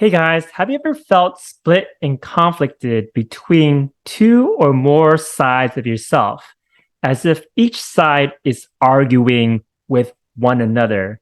Hey guys, have you ever felt split and conflicted between two or more sides of yourself, as if each side is arguing with one another?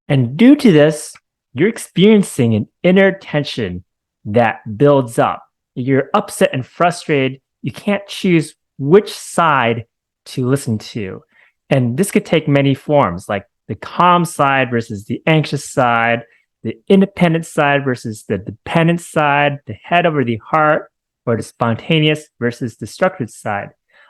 And due to this, you're experiencing an inner tension that builds up. You're upset and frustrated. You can't choose which side to listen to. And this could take many forms, like the calm side versus the anxious side, the independent side versus the dependent side, the head over the heart, or the spontaneous versus the structured side.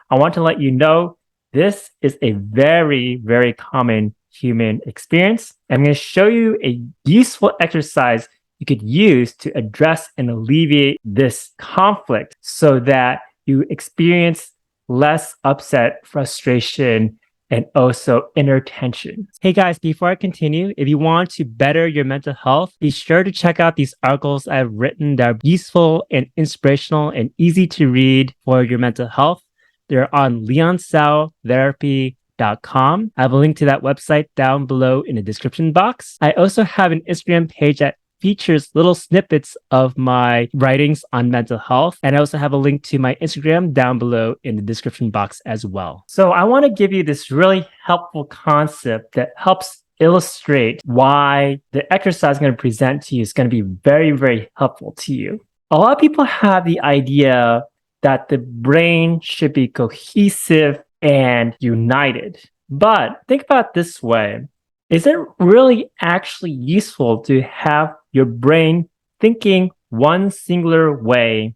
I want to let you know this is a very, very common human experience. I'm going to show you a useful exercise you could use to address and alleviate this conflict so that you experience less upset, frustration, and also inner tension. Hey guys, before I continue, if you want to better your mental health, be sure to check out these articles I've written that are useful and inspirational and easy to read for your mental health. They're on psychotherapy.com. I have a link to that website down below in the description box. I also have an Instagram page that features little snippets of my writings on mental health. And I also have a link to my Instagram down below in the description box as well. So I want to give you this really helpful concept that helps illustrate why the exercise I'm going to present to you is going to be very, very helpful to you. A lot of people have the idea that the brain should be cohesive and united. But think about it this way. Is it really actually useful to have your brain thinking one singular way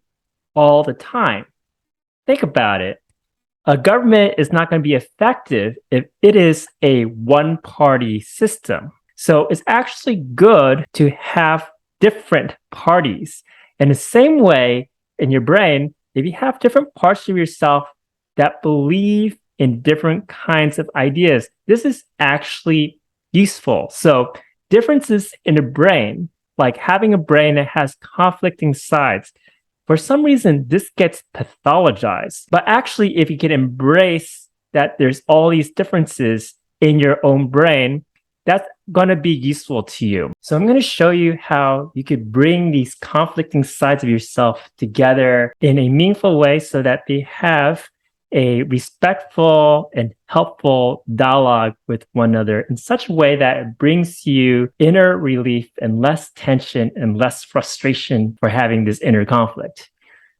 all the time? Think about it. A government is not going to be effective if it is a one-party system. So it's actually good to have different parties. In the same way, in your brain, if you have different parts of yourself that believe in different kinds of ideas, this is actually useful. So differences in the brain, like having a brain that has conflicting sides, for some reason, this gets pathologized. But actually, if you can embrace that there's all these differences in your own brain, that's going to be useful to you. So I'm going to show you how you could bring these conflicting sides of yourself together in a meaningful way so that they have a respectful and helpful dialogue with one another in such a way that it brings you inner relief and less tension and less frustration for having this inner conflict.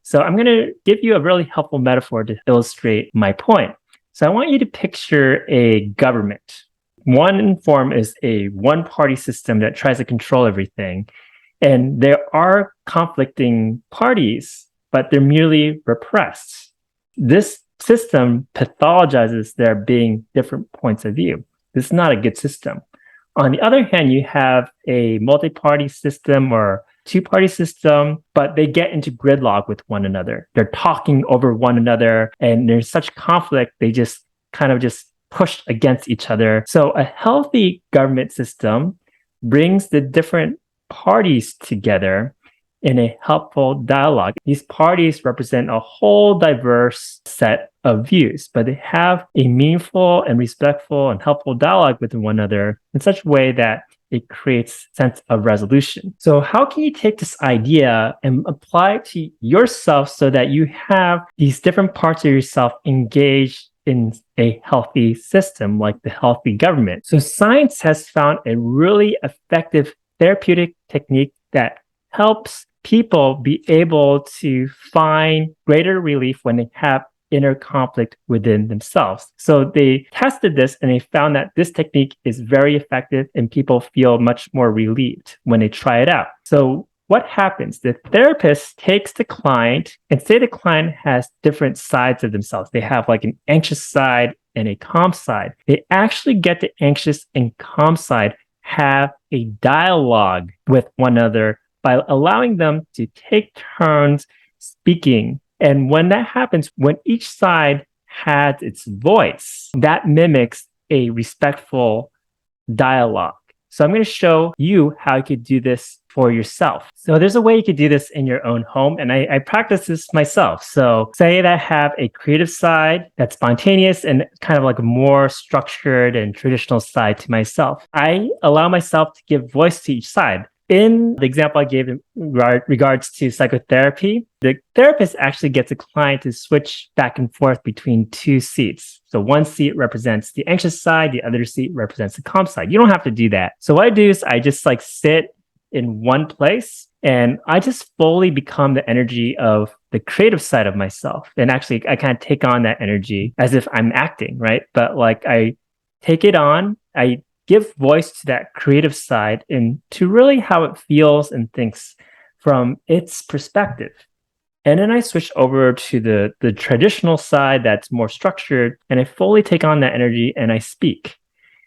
So I'm going to give you a really helpful metaphor to illustrate my point. So I want you to picture a government. One form is a one-party system that tries to control everything. And there are conflicting parties, but they're merely repressed. This system pathologizes there being different points of view. This is not a good system. On the other hand, you have a multi-party system or two-party system, but they get into gridlock with one another. They're talking over one another, and there's such conflict, they just kind of just push against each other. So a healthy government system brings the different parties together in a helpful dialogue. These parties represent a whole diverse set of views, but they have a meaningful and respectful and helpful dialogue with one another in such a way that it creates a sense of resolution. So how can you take this idea and apply it to yourself so that you have these different parts of yourself engaged in a healthy system like the healthy government? So science has found a really effective therapeutic technique that helps people be able to find greater relief when they have inner conflict within themselves. So they tested this and they found that this technique is very effective and people feel much more relieved when they try it out. So what happens? The therapist takes the client and say the client has different sides of themselves. They have like an anxious side and a calm side. They actually get the anxious and calm side have a dialogue with one another by allowing them to take turns speaking. And when that happens, when each side has its voice, that mimics a respectful dialogue. So I'm going to show you how you could do this for yourself. So there's a way you could do this in your own home, and I practice this myself. So say that I have a creative side that's spontaneous and kind of like a more structured and traditional side to myself. I allow myself to give voice to each side. In the example I gave in regards to psychotherapy, the therapist actually gets a client to switch back and forth between two seats. So one seat represents the anxious side, the other seat represents the calm side. You don't have to do that. So what I do is I just like sit in one place and I just fully become the energy of the creative side of myself. And actually, I kind of take on that energy as if I'm acting, right? But like I take it on, I give voice to that creative side and to really how it feels and thinks from its perspective. And then I switch over to the traditional side that's more structured, and I fully take on that energy and I speak.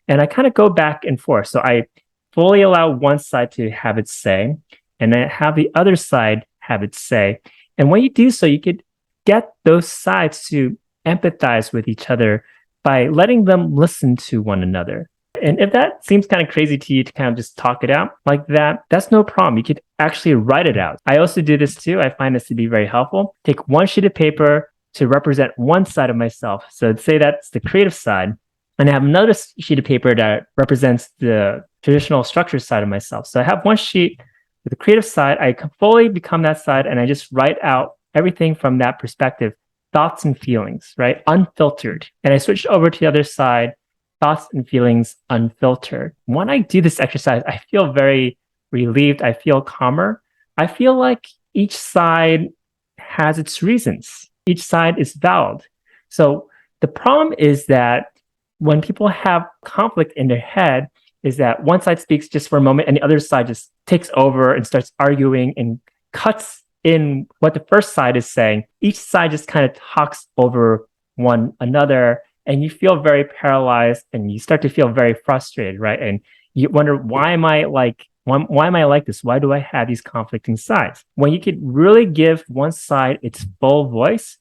And I kind of go back and forth. So I fully allow one side to have its say, and then have the other side have its say. And when you do so, you could get those sides to empathize with each other by letting them listen to one another. And if that seems kind of crazy to you to kind of just talk it out like that, that's no problem. You could actually write it out. I also do this too. I find this to be very helpful. Take one sheet of paper to represent one side of myself. So say that's the creative side, and I have another sheet of paper that represents the traditional structure side of myself. So I have one sheet with the creative side. I fully become that side, and I just write out everything from that perspective, thoughts and feelings, right? Unfiltered. And I switch over to the other side, thoughts and feelings unfiltered. When I do this exercise, I feel very relieved. I feel calmer. I feel like each side has its reasons. Each side is valid. So the problem is that when people have conflict in their head, is that one side speaks just for a moment and the other side just takes over and starts arguing and cuts in what the first side is saying. Each side just kind of talks over one another, and you feel very paralyzed and you start to feel very frustrated, right? And you wonder, why am I like this? Why do I have these conflicting sides? When you could really give one side its full voice,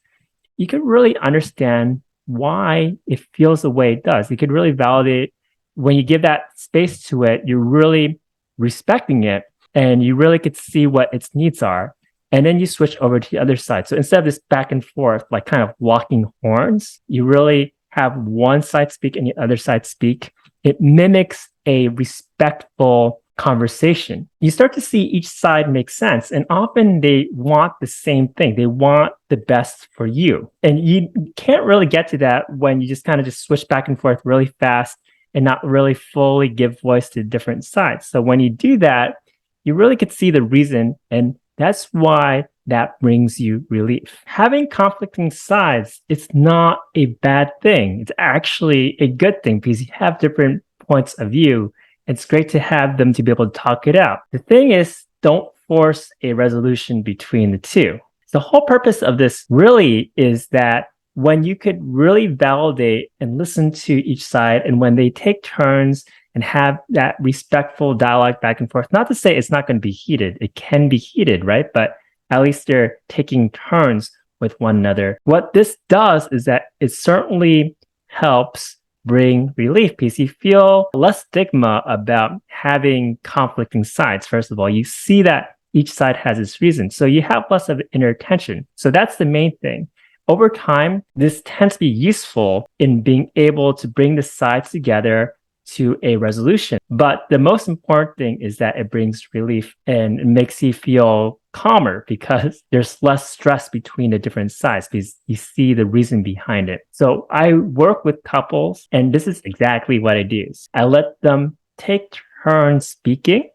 you could really understand why it feels the way it does. You could really validate. When you give that space to it, you're really respecting it and you really could see what its needs are. And then you switch over to the other side. So instead of this back and forth, like kind of walking horns, you really have one side speak and the other side speak. It mimics a respectful conversation. You start to see each side make sense. And often they want the same thing. They want the best for you. And you can't really get to that when you just kind of just switch back and forth really fast and not really fully give voice to different sides. So when you do that, you really could see the reason, and that's why that brings you relief. Having conflicting sides, it's not a bad thing. It's actually a good thing because you have different points of view. It's great to have them to be able to talk it out. The thing is, don't force a resolution between the two. The whole purpose of this really is that when you could really validate and listen to each side, and when they take turns and have that respectful dialogue back and forth, not to say it's not going to be heated. It can be heated, right? But at least they're taking turns with one another. What this does is that it certainly helps bring relief because you feel less stigma about having conflicting sides. First of all, you see that each side has its reason. So you have less of inner tension. So that's the main thing. Over time, this tends to be useful in being able to bring the sides together to a resolution. But the most important thing is that it brings relief and it makes you feel calmer because there's less stress between the different sides because you see the reason behind it. So I work with couples, and this is exactly what I do. I let them take turns speaking,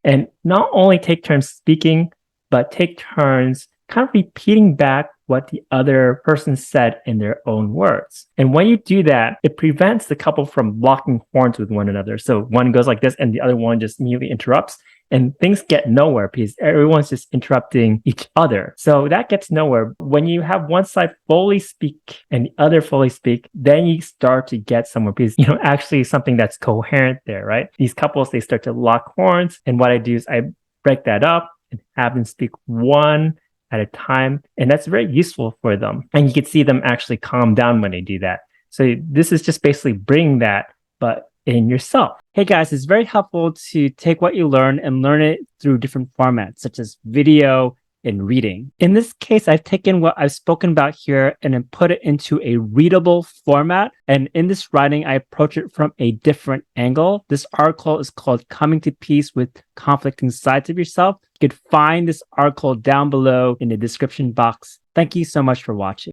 and not only take turns speaking, but take turns kind of repeating back what the other person said in their own words. And when you do that, it prevents the couple from locking horns with one another. So one goes like this and the other one just immediately interrupts, and things get nowhere because everyone's just interrupting each other. So that gets nowhere. When you have one side fully speak and the other fully speak, then you start to get somewhere because, actually something that's coherent there, right? These couples, they start to lock horns. And what I do is I break that up and have them speak one at a time. And that's very useful for them. And you can see them actually calm down when they do that. So this is just basically bringing that, but in yourself. Hey guys, it's very helpful to take what you learn and learn it through different formats, such as video, in reading. In this case, I've taken what I've spoken about here and then put it into a readable format. And in this writing, I approach it from a different angle. This article is called Coming to Peace with Conflicting Sides of Yourself. You could find this article down below in the description box. Thank you so much for watching.